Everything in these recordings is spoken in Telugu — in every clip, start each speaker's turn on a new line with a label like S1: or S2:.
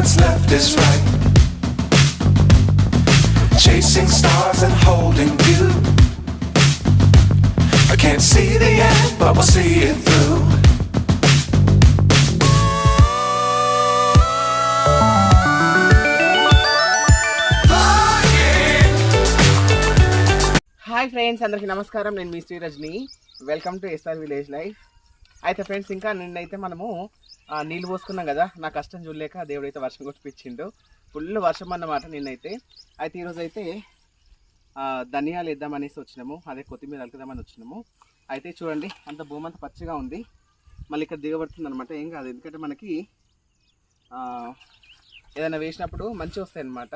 S1: what's left is right. Chasing stars and holding you. I can't see the end, but we'll see it through.
S2: Hi friends, అందరికీ నమస్కారం. నేను మీ Shri Rajani. Welcome to SR village life. అయితే ఫ్రెండ్స్, ఇంకా నిన్నైతే మనము నీళ్ళు పోసుకున్నాం కదా. నా కష్టం చూడలేక దేవుడైతే వర్షం కొట్టిపించిండు. ఫుల్ వర్షం అన్నమాట నిన్నైతే. అయితే ఈరోజు అయితే ధనియాలు వేద్దామనేసి వచ్చినాము, అదే కొత్తిమీర అలుకుదామని వచ్చినాము. అయితే చూడండి, అంత భూమి అంతా పచ్చిగా ఉంది. మళ్ళీ ఇక్కడ దిగబడుతుంది అనమాట. ఏం కాదు, ఎందుకంటే మనకి ఏదైనా వేసినప్పుడు మంచిగా వస్తాయి అన్నమాట.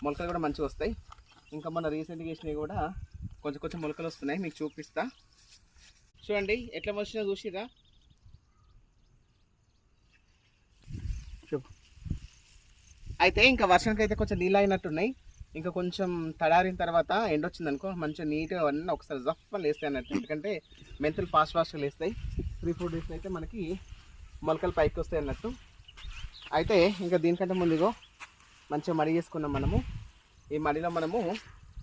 S2: మొలకలు కూడా మంచిగా వస్తాయి. ఇంకా మొన్న రీసెంట్గా వేసినవి కూడా కొంచెం కొంచెం మొలకలు వస్తున్నాయి, మీకు చూపిస్తా. చూడండి ఎట్లా వచ్చినా, చూసిరా. అయితే ఇంకా వర్షానికి అయితే కొంచెం నీళ్ళు అయినట్టున్నాయి. ఇంకా కొంచెం తడారిన తర్వాత ఎండ వచ్చింది అనుకో, మంచిగా నీట్గా అన్నీ ఒకసారి జఫ్ఫలు వేస్తాయి అన్నట్టు. ఎందుకంటే మెంతులు ఫాస్ట్గా వేస్తాయి. 3-4 డేస్లో అయితే మనకి మొలకలు పైకి వస్తాయి అన్నట్టు. అయితే ఇంకా దీనికంటే ముందుగో మంచిగా మడి చేసుకున్నాం మనము. ఈ మడిలో మనము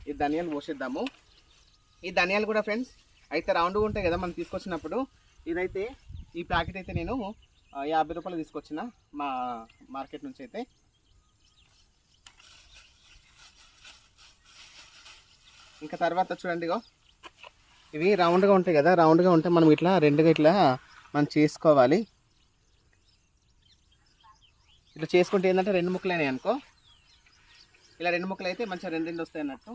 S2: ఈ ధనియాలు పోసేద్దాము. ఈ ధనియాలు కూడా ఫ్రెండ్స్ అయితే రౌండ్గా ఉంటాయి కదా మనం తీసుకొచ్చినప్పుడు. ఇదైతే ఈ ప్యాకెట్ అయితే నేను 50 రూపాయలు తీసుకొచ్చిన మా మార్కెట్ నుంచి. అయితే ఇంకా తర్వాత చూడండి, ఇవి రౌండ్గా ఉంటాయి కదా. రౌండ్గా ఉంటే మనం ఇట్లా రెండుగా ఇట్లా మనం చేసుకోవాలి. ఇట్లా చేసుకుంటే ఏంటంటే 2 ముక్కలు అయినాయి అనుకో. ఇలా 2 ముక్కలు అయితే మంచిగా 2 వస్తాయి అన్నట్టు.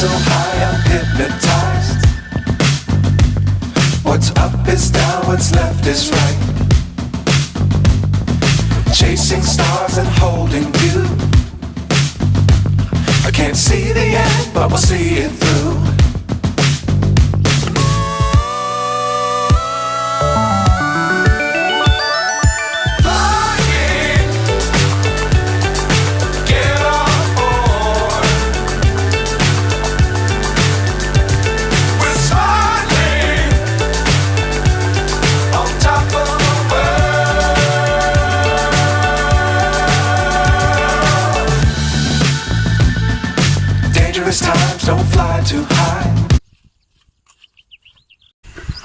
S1: So high I'm hypnotized. What's up is down, what's left is right. Chasing stars and holding you. I can't see the end, but we'll see it through.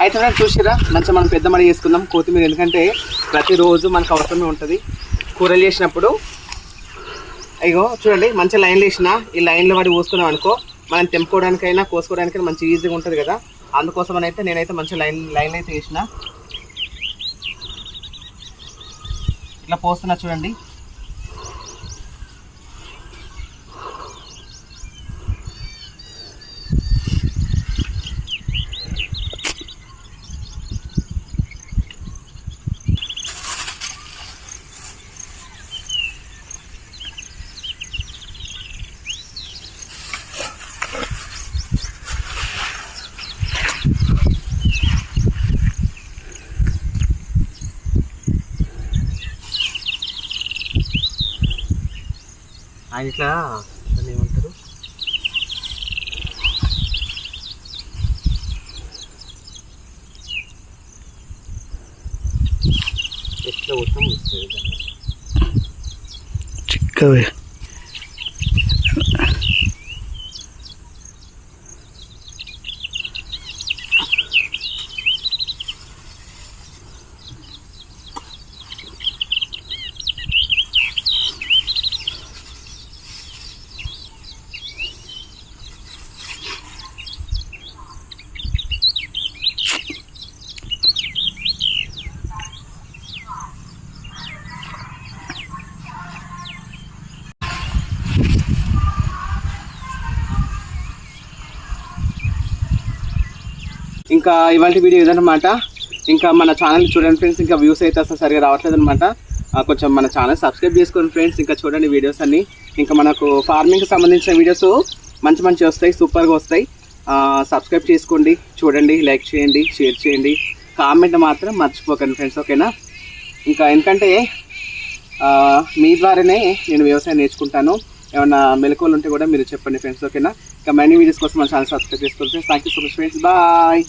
S2: అయితే చూసిరా, మంచిగా మనం పెద్ద మడి చేసుకుందాం కొత్తిమీర. ఎందుకంటే ప్రతిరోజు మనకు అవసరమే ఉంటుంది కూరలు చేసినప్పుడు. అయ్యో చూడండి, మంచిగా లైన్లు వేసిన ఈ లైన్లో వాడి పోసుకున్నాం అనుకో, మనం తెంపుకోవడానికైనా కోసుకోవడానికైనా మంచి ఈజీగా ఉంటుంది కదా. అందుకోసం అయితే నేనైతే మంచిగా లైన్లు అయితే వేసిన. ఇట్లా పోస్తున్నా చూడండి. ఆయన ఇట్లా దాన్ని ఏమంటారు, ఎట్లా మొత్తం వస్తుంది చిక్కవే. ఇంకా ఇవాళ వీడియో ఇదన్నమాట. ఇంకా మన ఛానల్ చూడండి ఫ్రెండ్స్, ఇంకా వ్యూస్ అయితే అసలు సరిగా రావట్లేదు అనమాట. కొంచెం మన ఛానల్ సబ్స్క్రైబ్ చేసుకోండి ఫ్రెండ్స్. ఇంకా చూడండి వీడియోస్ అన్నీ. ఇంకా మనకు ఫార్మింగ్కి సంబంధించిన వీడియోస్ మంచి మంచి వస్తాయి, సూపర్గా వస్తాయి. సబ్స్క్రైబ్ చేసుకోండి, చూడండి, లైక్ చేయండి, షేర్ చేయండి, కామెంట్ మాత్రం మర్చిపోకండి ఫ్రెండ్స్, ఓకేనా. ఇంకా ఎందుకంటే మీ ద్వారానే నేను వ్యవసాయం నేర్చుకుంటాను. ఏమన్నా మెలకువలు ఉంటే కూడా మీరు చెప్పండి ఫ్రెండ్స్, ఓకేనా. ఇంకా మరిన్ని వీడియోస్ కోసం మన ఛానల్ సబ్స్క్రైబ్ చేసుకోండి friends. Thank you so much friends, bye.